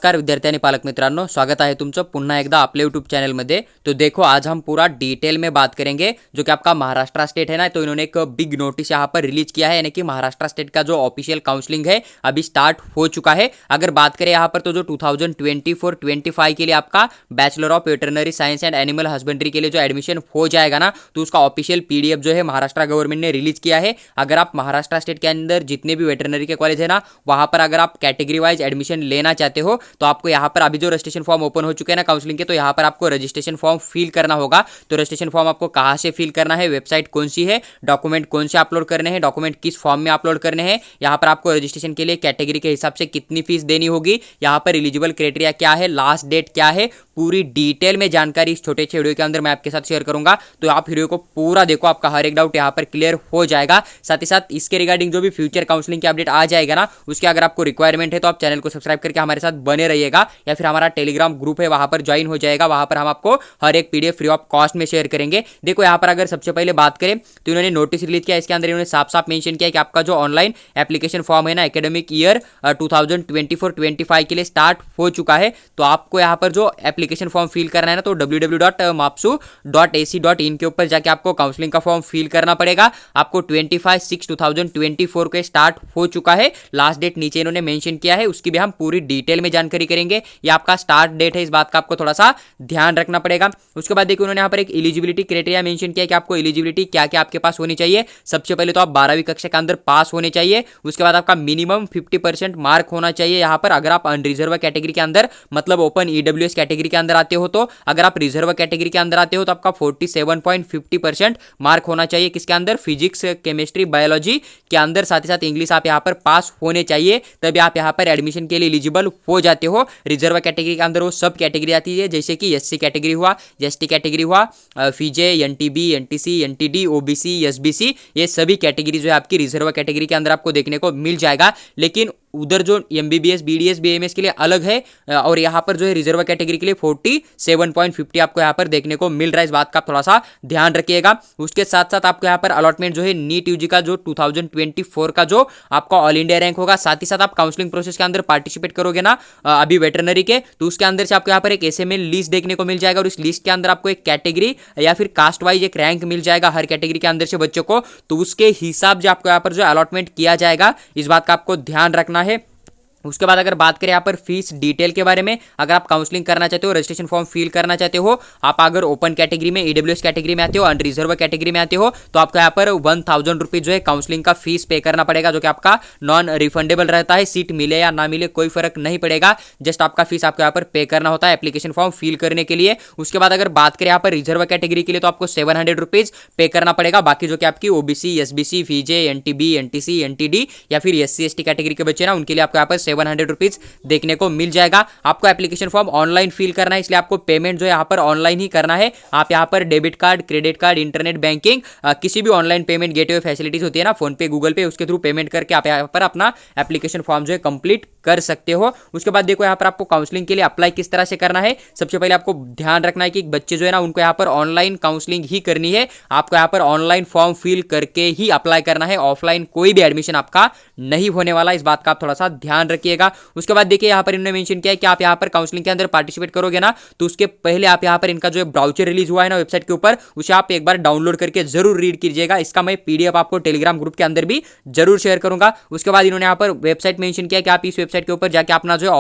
नमस्कार विद्यार्थी आणि पालक मित्रांनो, स्वागत आहे तुमचं पुन्हा एकदा आपले यूट्यूब चैनल में। तो देखो आज हम पूरा डिटेल में बात करेंगे जो कि आपका महाराष्ट्र स्टेट है ना, तो इन्होंने एक बिग नोटिस यहाँ पर रिलीज किया है, यानी कि महाराष्ट्र स्टेट का जो ऑफिशियल काउंसलिंग है अभी स्टार्ट हो चुका है। अगर बात करें यहाँ पर तो जो 2024-25 के लिए आपका bachelor of veterinary science and animal husbandry के लिए जो एडमिशन हो जाएगा ना, तो उसका ऑफिशियल पीडीएफ जो है महाराष्ट्र गवर्नमेंट ने रिलीज किया है। अगर आप महाराष्ट्र स्टेट के अंदर जितने भी वेटरनरी के कॉलेज है ना, वहां पर अगर आप कैटेगरी वाइज एडमिशन लेना चाहते हो तो आपको यहाँ पर अभी जो रजिस्ट्रेशन फॉर्म ओपन हो चुके हैं ना काउंसलिंग के, तो यहाँ पर आपको रजिस्ट्रेशन फॉर्म फिल करना होगा। तो रजिस्ट्रेशन फॉर्म आपको कहाँ से फिल करना है, वेबसाइट कौन सी है, डॉक्यूमेंट कौन से अपलोड करने हैं, डॉक्यूमेंट किस फॉर्म में अपलोड करने हैं, यहाँ पर आपको रजिस्ट्रेशन के लिए कैटेगरी के हिसाब से कितनी फीस देनी होगी, यहाँ पर एलिजिबल क्राइटेरिया क्या है, लास्ट डेट क्या है, पूरी डिटेल में जानकारी इस छोटे से वीडियो के अंदर मैं आपके साथ शेयर करूंगा। तो आप वीडियो को पूरा देखो, आपका हर एक डाउट यहाँ पर क्लियर हो जाएगा। साथ ही साथ इसके रिगार्डिंग जो भी फ्यूचर काउंसलिंग की अपडेट आ जाएगा ना, उसके अगर आपको रिक्वायरमेंट है तो आप चैनल को सब्सक्राइब करके हमारे साथ बने रहिएगा, या फिर हमारा टेलीग्राम ग्रुप है वहां पर ज्वाइन हो जाएगा। वहां पर हम आपको हर एक पीडीएफ फ्री ऑफ कॉस्ट में शेयर करेंगे। देखो यहाँ पर अगर सबसे पहले बात करें तो इन्होंने नोटिस रिलीज किया, इसके अंदर इन्होंने साफ साफ मेंशन किया कि आपका जो ऑनलाइन एप्लीकेशन फॉर्म है ना, एकेडमिक ईयर 2024-25 के लिए स्टार्ट हो चुका है। तो आपको यहाँ पर जो एप्लीकेशन फॉर्म फिल करना है ना, तो www.mapsu.ac.in के ऊपर जाके आपको काउंसलिंग का फॉर्म फिल करना पड़ेगा। आपको 25/6/2024 को स्टार्ट हो चुका है। लास्ट डेट नीचे इन्होंने मेंशन किया है, उसकी भी हम पूरी डिटेल में जानकारी करेंगे। ये आपका स्टार्ट डेट है, इस बात का आपको थोड़ा सा ध्यान रखना पड़ेगा। उसके बाद देखिए उन्होंने यहाँ पर एक एलिजिबिलिटी क्राइटेरिया मेंशन किया कि आपको एलिजिबिलिटी क्या क्या आपके पास होनी चाहिए। सबसे पहले तो आप 12वीं कक्षा के अंदर पास होने चाहिए। उसके बाद आपका मिनिमम 50% मार्क होना चाहिए यहाँ पर। अगर आप अनरिजर्व कैटेगरी के अंदर मतलब ओपन ईडब्ल्यूएस कैटेगरी के अंदर आते हो, तो अगर आप रिजर्व कैटेगरी के अंदर आते हो तो आपका 47.50% मार्क होना चाहिए। किसके अंदर? फिजिक्स, केमिस्ट्री, बायोलॉजी के अंदर। साथ ही साथ इंग्लिश आप यहाँ पर पास होने चाहिए, तभी आप यहाँ पर एडमिशन के लिए एलिजिबल हो जाते हो। रिजर्व कैटेगरी के अंदर वो सब कैटेगरी आती है, जैसे कि एससी कैटेगरी हुआ, एसटी कैटेगरी हुआ, VJ, NTB, NTC, NTD, OBC, SBC, ये सभी कैटेगरी जो है आपकी रिजर्व कैटेगरी के अंदर आपको देखने को मिल जाएगा। लेकिन उधर जो एमबीबीएस, बीडीएस, बीएमएस के लिए अलग है, और यहाँ पर जो है रिजर्व कैटेगरी के लिए 47.50 आपको यहाँ पर देखने को मिल रहा है। इस बात का थोड़ा सा ध्यान रखिएगा। उसके साथ साथ आपको यहाँ पर अलॉटमेंट जो है नीट यूजी का जो 2024 का जो आपका ऑल इंडिया रैंक होगा, साथ ही साथ आप काउंसलिंग प्रोसेस के अंदर पार्टिसिपेट करोगे ना अभी वेटरनरी के, तो उसके अंदर से आपको यहाँ पर एक एसएमएल लिस्ट देखने को मिल जाएगा, और इस लिस्ट के अंदर आपको एक कैटेगरी या फिर कास्ट वाइज एक रैंक मिल जाएगा हर कैटेगरी के अंदर से बच्चों को। तो उसके हिसाब से आपको यहाँ पर जो अलॉटमेंट किया जाएगा, इस बात का आपको ध्यान रखना है। उसके बाद अगर बात करें यहाँ पर फीस डिटेल के बारे में, अगर आप काउंसलिंग करना चाहते हो, रजिस्ट्रेशन फॉर्म फिल करना चाहते हो, आप अगर ओपन कैटेगरी में, ईडब्ल्यूएस कैटेगरी में आते हो, अनरिजर्व कैटेगरी में आते हो, तो आपको यहाँ पर 1000 रुपीज जो है काउंसलिंग का फीस पे करना पड़ेगा, जो कि आपका नॉन रिफंडेबल रहता है। सीट मिले या ना मिले कोई फर्क नहीं पड़ेगा, जस्ट आपका फीस आपको यहाँ पर पे करना होता है एप्लीकेशन फॉर्म फिल करने के लिए। उसके बाद अगर बात करें यहाँ पर रिजर्व कैटेगरी के लिए, तो आपको 700 रुपीज पे करना पड़ेगा। बाकी जो कि आपकी OBC, SBC, VJ, NTB, NTC, NTD या फिर एससी एसटी कैटेगरी के बच्चे ना, उनके लिए आपको यहाँ पर 700 रुपीज देखने को मिल जाएगा। आपको एप्लीकेशन फॉर्म ऑनलाइन फिल करना है, इसलिए आपको पेमेंट जो है यहाँ पर ऑनलाइन ही करना है। आप यहाँ पर debit card, credit card, internet banking, किसी भी ऑनलाइन पेमेंट गेटवे फैसिलिटीज होती है ना, फोन पे, गूगल पे, उसके थ्रू पेमेंट करके आप यहाँ पर अपना एप्लीकेशन फॉर्म जो है कंप्लीट कर सकते हो। उसके बाद देखो यहाँ पर आपको काउंसलिंग के लिए अप्लाई किस तरह से करना है। सबसे पहले आपको ध्यान रखना है कि बच्चे जो है ना, उनको यहाँ पर ऑनलाइन काउंसलिंग ही करनी है। आपको यहाँ पर ऑनलाइन फॉर्म फिल करके ही अप्लाई करना है, ऑफलाइन कोई भी एडमिशन आपका नहीं होने वाला। इस बात का आप थोड़ा सा ध्यान रखिएगा। उसके बाद देखिए यहाँ पर इन्होंने मेंशन किया है कि आप यहाँ पर काउंसलिंग के अंदर पार्टिसिपेट करोगे ना, तो उसके पहले आप यहाँ पर इनका जो ब्राउचर रिलीज हुआ है ना वेबसाइट के ऊपर, उसे आप एक बार डाउनलोड करके जरूर रीड कीजिएगा। इसका मैं पीडीएफ आपको टेलीग्राम ग्रुप के अंदर भी जरूर शेयर करूंगा। उसके बाद इन्होंने यहाँ पर वेबसाइट मेंशन किया कि आप इस वेबसाइट के ऊपर जाके अपना जो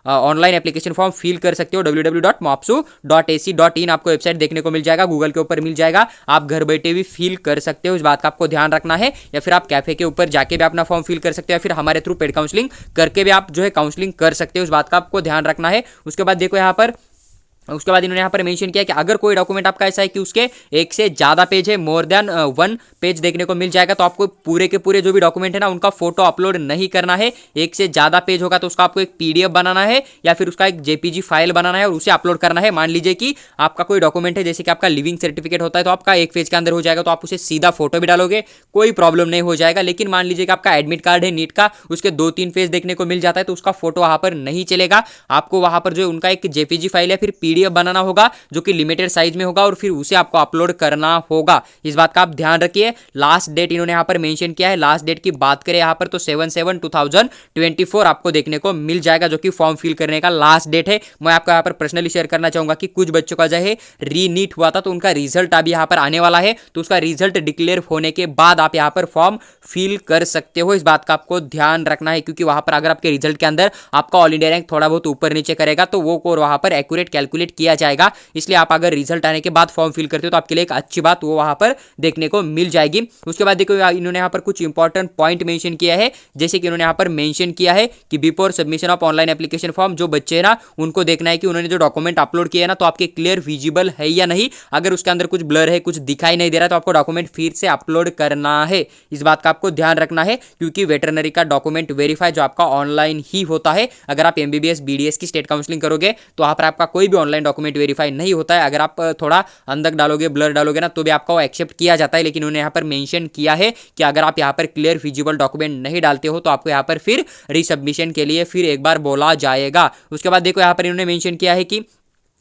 ऑनलाइन एप्लीकेशन फॉर्म फिल कर सकते हो। www.mapsu.ac.in आपको वेबसाइट देखने को मिल जाएगा, गूगल के ऊपर मिल जाएगा। आप घर बैठे भी फिल कर सकते हो, इस बात का आपको ध्यान रखना है। या फिर आप कैफे के ऊपर जाके भी अपना फॉर्म फिल कर सकते हो, या फिर हमारे थ्रू पेड काउंसलिंग करके भी आप जो है काउंसलिंग कर सकते हो, इस बात का आपको ध्यान रखना है। उसके बाद देखो यहाँ पर उसके बाद इन्होंने यहाँ पर मेंशन किया कि अगर कोई डॉक्यूमेंट आपका ऐसा है कि उसके एक से ज़्यादा पेज है, मोर देन 1 पेज देखने को मिल जाएगा, तो आपको पूरे के पूरे जो भी डॉक्यूमेंट है ना, उनका फोटो अपलोड नहीं करना है। एक से ज़्यादा पेज होगा तो उसका आपको एक पीडीएफ बनाना है, या फिर उसका एक जेपीजी फाइल बनाना है और उसे अपलोड करना है। मान लीजिए कि आपका कोई डॉक्यूमेंट है, जैसे कि आपका लिविंग सर्टिफिकेट होता है, तो आपका एक पेज के अंदर हो जाएगा, तो आप उसे सीधा फोटो भी डालोगे, कोई प्रॉब्लम नहीं हो जाएगा। लेकिन मान लीजिए कि आपका एडमिट कार्ड है नीट का, उसके 2-3 पेज देखने को मिल जाता है, तो उसका फोटो वहाँ पर नहीं चलेगा। आपको वहाँ पर जो उनका एक जेपीजी फाइल या फिर PDF बनाना होगा जो कि लिमिटेड साइज में होगा और फिर उसे आपको अपलोड करना होगा। इस बात का आप ध्यान रखिए। लास्ट डेट इन्होंने यहाँ पर मेंशन किया है। लास्ट डेट की बात करें यहाँ पर तो 7/7/2024 आपको देखने को मिल जाएगा, जो कि फॉर्म फिल करने का लास्ट डेट है। मैं आपको यहाँ पर पर्सनली शेयर करना चाहूंगा कि कुछ बच्चों का जो है रीनीट हुआ था, तो उनका रिजल्ट अभी यहाँ पर आने वाला है, तो उसका रिजल्ट डिक्लेयर होने के बाद आप यहाँ पर फॉर्म फिल कर सकते हो। इस बात का आपको ध्यान रखना है, क्योंकि वहां पर अगर आपके रिजल्ट के अंदर आपका ऑल इंडिया रैंक थोड़ा बहुत ऊपर नीचे करेगा तो वो कोर वहां पर एक्यूरेट कैलकुलेट किया जाएगा। इसलिए आप अगर रिजल्ट आने के बाद फॉर्म फिल करते हो तो आपके लिए एक अच्छी बात वो वहां पर देखने को मिल जाएगी। उसके बाद देखो इन्होंने यहाँ पर कुछ इंपॉर्टेंट पॉइंट मेंशन किया है, जैसे कि इन्होंने यहाँ पर मेंशन किया है कि before submission of online application form, जो बच्चे हैं ना उनको देखना है कि उन्होंने जो डॉक्यूमेंट अपलोड किया है ना तो आपके क्लियर विजिबल है या नहीं। अगर उसके अंदर कुछ ब्लर है, कुछ दिखाई नहीं दे रहा तो आपको डॉक्यूमेंट फिर से अपलोड करना है। इस बात का आपको ध्यान रखना है, क्योंकि वेटरनरी का डॉक्यूमेंट वेरीफाई जो आपका ऑनलाइन ही होता है। अगर आप MBBS BDS की स्टेट काउंसलिंग करोगे तो वहां पर आपका कोई भी ऑनलाइन डॉक्यूमेंट वेरीफाई नहीं होता है। अगर आप थोड़ा अंदर डालोगे, ब्लर डालोगे ना, तो भी आपका वो एक्सेप्ट किया जाता है। लेकिन उन्होंने यहाँ पर मेंशन किया है कि अगर आप यहाँ पर क्लियर विजिबल डॉक्यूमेंट नहीं डालते हो तो आपको यहाँ पर फिर रीसबमिशन के लिए फिर एक बार बोला जाएगा। उसके बाद देखो यहाँ पर इन्होंने मेंशन किया है कि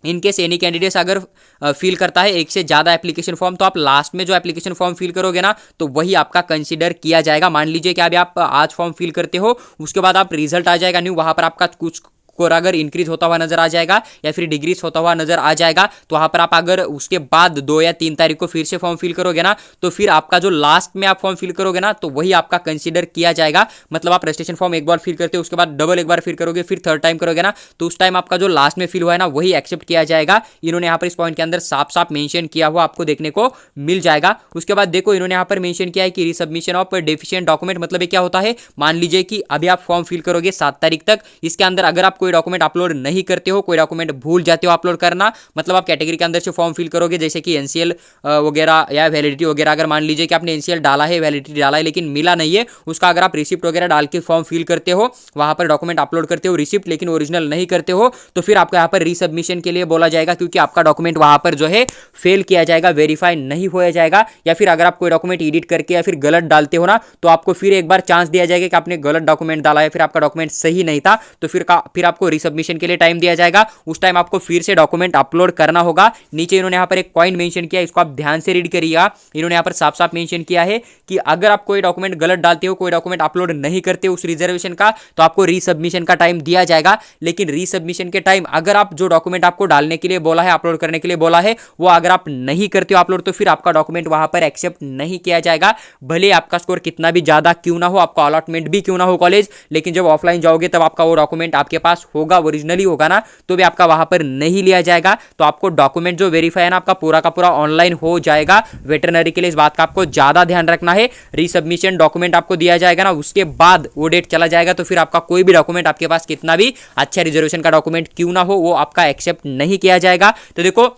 इनकेस एनी कैंडिडेट्स अगर फिल करता है एक से ज़्यादा एप्लीकेशन फॉर्म, तो आप लास्ट में जो एप्लीकेशन फॉर्म फिल करोगे ना तो वही आपका कंसीडर किया जाएगा। मान लीजिए कि अभी आप आज फॉर्म फिल करते हो, उसके बाद आप रिजल्ट आ जाएगा न्यू, वहां पर आपका कुछ स्कोर अगर इंक्रीज होता हुआ नजर आ जाएगा या फिर डिक्रीज होता हुआ नजर आ जाएगा, तो वहां पर आप अगर उसके बाद 2 या 3 तारीख को फिर से फॉर्म फिल करोगे ना तो फिर आपका जो लास्ट में आप फॉर्म फिल करोगे ना तो वही आपका कंसीडर किया जाएगा। मतलब आप रजिस्ट्रेशन फॉर्म एक बार फिल करते हो, उसके बाद डबल एक बार फिल करोगे, फिर थर्ड टाइम करोगे ना तो उस टाइम आपका जो लास्ट में फिल हुआ है ना वही एक्सेप्ट किया जाएगा। इन्होंने यहाँ पर इस पॉइंट के अंदर साफ साफ मेंशन किया हुआ आपको देखने को मिल जाएगा। उसके बाद देखो इन्होंने यहाँ पर मेंशन किया है कि रिसबमिशन ऑफ डेफिशिएंट डॉक्यूमेंट, मतलब ये क्या होता है। मान लीजिए कि अभी आप फॉर्म फिल करोगे 7 तारीख तक, इसके अंदर अगर आप कोई डॉक्यूमेंट अपलोड नहीं करते हो, कोई डॉक्यूमेंट भूल जाते हो अपलोड करना, मतलब आप कैटेगरी के अंदर से फॉर्म फिल करोगे, जैसे कि NCL वगैरह या वैलिडिटी वगैरह, अगर मान लीजिए कि आपने NCL डाला है, वैलिडिटी डाला है लेकिन मिला नहीं है, उसका अगर आप रिसिप्ट वगैरह डाल के फॉर्म फिल करते हो, वहां पर डॉक्यूमेंट अपलोड करते हो रिसिप्ट लेकिन ओरिजिनल नहीं करते हो, तो फिर आपको यहाँ पर रीसबमिशन के लिए बोला जाएगा, क्योंकि आपका डॉक्यूमेंट वहां पर जो है फेल किया जाएगा, वेरीफाई नहीं होया जाएगा। या फिर अगर आप कोई डॉक्यूमेंट एडिट करके या फिर गलत डालते हो ना तो आपको फिर एक बार चांस दिया जाएगा कि आपने गलत डॉक्यूमेंट डाला है, फिर आपका डॉक्यूमेंट सही नहीं था, तो फिर आपको रीसबमिशन के लिए टाइम दिया जाएगा। उस टाइम आपको फिर से डॉक्यूमेंट अपलोड करना होगा। नीचे इन्होंने यहाँ पर एक पॉइंट मेंशन किया, इसको आप ध्यान से रीड करिएगा। इन्होंने यहाँ पर साफ साफ मेंशन किया है कि अगर आप कोई डॉक्यूमेंट गलत डालते हो, कोई डॉक्यूमेंट अपलोड नहीं करते हो उस रिजर्वेशन का, तो आपको रीसबमिशन का टाइम दिया जाएगा। लेकिन रीसबमिशन के टाइम अगर आप जो डॉक्यूमेंट आपको डालने के लिए बोला है, अपलोड करने के लिए बोला है, वो अगर आप नहीं करते हो अपलोड, तो फिर आपका डॉक्यूमेंट वहां पर एक्सेप्ट नहीं किया जाएगा। भले आपका स्कोर कितना भी ज्यादा क्यों ना हो, आपका अलॉटमेंट भी क्यों ना हो कॉलेज, लेकिन जब ऑफलाइन जाओगे तब आपका वो डॉक्यूमेंट आपके पास होगा, ओरिजिनली होगा ना, तो भी आपका वहां पर नहीं लिया जाएगा। तो आपको डॉक्यूमेंट जो वेरीफाई है ना आपका पूरा का पूरा ऑनलाइन हो जाएगा वेटरनरी के लिए। इस बात का आपको ज्यादा ध्यान रखना है। रीसबमिशन डॉक्यूमेंट आपको दिया जाएगा ना, उसके बाद वो डेट चला जाएगा, तो फिर आपका कोई भी डॉक्यूमेंट आपके पास कितना भी अच्छा रिजर्वेशन का डॉक्यूमेंट क्यों ना हो, वो आपका एक्सेप्ट नहीं किया जाएगा। तो देखो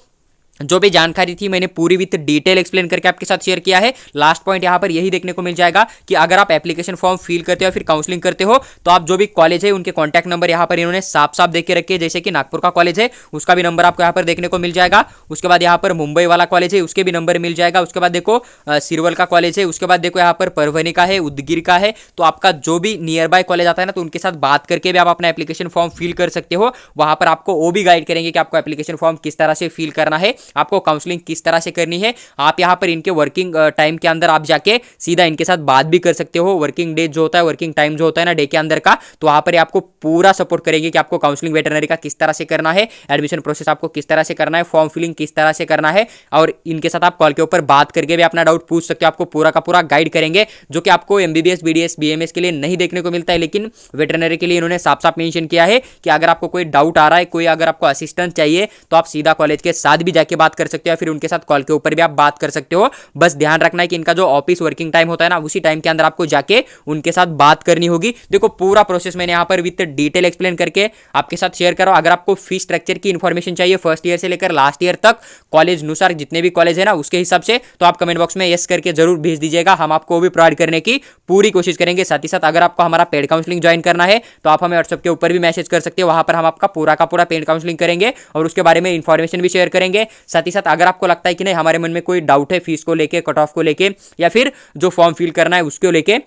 जो भी जानकारी थी मैंने पूरी विथ डिटेल एक्सप्लेन करके आपके साथ शेयर किया है। लास्ट पॉइंट यहाँ पर यही देखने को मिल जाएगा कि अगर आप एप्लीकेशन फॉर्म फिल करते हो फिर काउंसलिंग करते हो, तो आप जो भी कॉलेज है उनके कॉन्टैक्ट नंबर यहाँ पर इन्होंने साफ साफ देख के रखे हैं। जैसे कि नागपुर का कॉलेज है उसका भी नंबर आपको यहाँ पर देखने को मिल जाएगा। उसके बाद यहाँ पर मुंबई वाला कॉलेज है उसके भी नंबर मिल जाएगा। उसके बाद देखो सिरवल का कॉलेज है, उसके बाद देखो यहाँ पर परभनी का है, उदगीर का है। तो आपका जो भी नियर बाय कॉलेज आता है ना तो उनके साथ बात करके भी आप अपना एप्लीकेशन फॉर्म फिल कर सकते हो। वहां पर आपको वो भी गाइड करेंगे कि आपको एप्लीकेशन फॉर्म किस तरह से फिल करना है, आपको काउंसलिंग किस तरह से करनी है। आप यहाँ पर इनके वर्किंग टाइम के अंदर आप जाके सीधा इनके साथ बात भी कर सकते हो। वर्किंग डे जो होता है, वर्किंग टाइम जो होता है ना डे के अंदर का, तो वहां पर आपको पूरा सपोर्ट करेंगे कि आपको काउंसलिंग वेटरनरी का किस तरह से करना है, एडमिशन प्रोसेस आपको किस तरह से करना है, फॉर्म फिलिंग किस तरह से करना है। और इनके साथ आप कॉल के ऊपर बात करके भी अपना डाउट पूछ सकते हो। आपको पूरा का पूरा गाइड करेंगे, जो कि आपको MBBS BDS BMS के लिए नहीं देखने को मिलता है, लेकिन वेटरनरी के लिए इन्होंने साफ साफ मेंशन किया है कि अगर आपको कोई डाउट आ रहा है, कोई अगर आपको असिस्टेंट चाहिए, तो आप सीधा कॉलेज के साथ भी जाके बात कर सकते हो, फिर उनके साथ कॉल के ऊपर भी आप बात कर सकते हो। बस ध्यान रखना है कि इनका जो ऑफिस वर्किंग टाइम होता है ना, उसी टाइम के अंदर आपको जाके उनके साथ बात करनी होगी। देखो पूरा प्रोसेस मैंने यहाँ पर विद डिटेल एक्सप्लेन करके आपके साथ शेयर करो। अगर आपको फीस स्ट्रक्चर की इन्फॉर्मेशन चाहिए फर्स्ट ईयर से लेकर लास्ट ईयर तक, कॉलेज अनुसार जितने भी कॉलेज है ना उसके हिसाब से, तो आप कमेंट बॉक्स में यस करके जरूर भेज दीजिएगा। हम आपको भी प्रोवाइड करने की पूरी कोशिश करेंगे। साथ ही साथ अगर आपको हमारा पेड काउंसलिंग ज्वाइन करना है तो आप हमें व्हाट्सएप के ऊपर भी मैसेज कर सकते हो। वहां पर हम आपका पूरा का पूरा पेड काउंसलिंग करेंगे और उसके बारे में इंफॉर्मेशन भी शेयर करेंगे। साथ ही साथ अगर आपको लगता है कि नहीं हमारे मन में कोई डाउट है फीस को लेके, कट ऑफ को लेके, या फिर जो फॉर्म फिल करना है उसको लेके,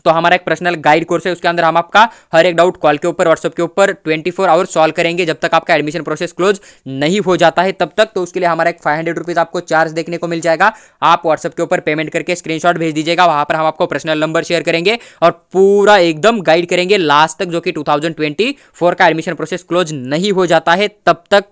तो हमारा एक पर्सनल गाइड कोर्स है, उसके अंदर हम आपका हर एक डाउट कॉल के ऊपर, व्हाट्सएप के ऊपर 24 आवर सॉल्व करेंगे जब तक आपका एडमिशन प्रोसेस क्लोज नहीं हो जाता है तब तक। तो उसके लिए हमारा एक 500 रुपीज आपको चार्ज देखने को मिल जाएगा। आप व्हाट्सएप के ऊपर पेमेंट करके स्क्रीनशॉट भेज दीजिएगा, वहां पर हम आपको पर्सनल नंबर शेयर करेंगे और पूरा एकदम गाइड करेंगे लास्ट तक, जो कि 2024 का एडमिशन प्रोसेस क्लोज नहीं हो जाता है तब तक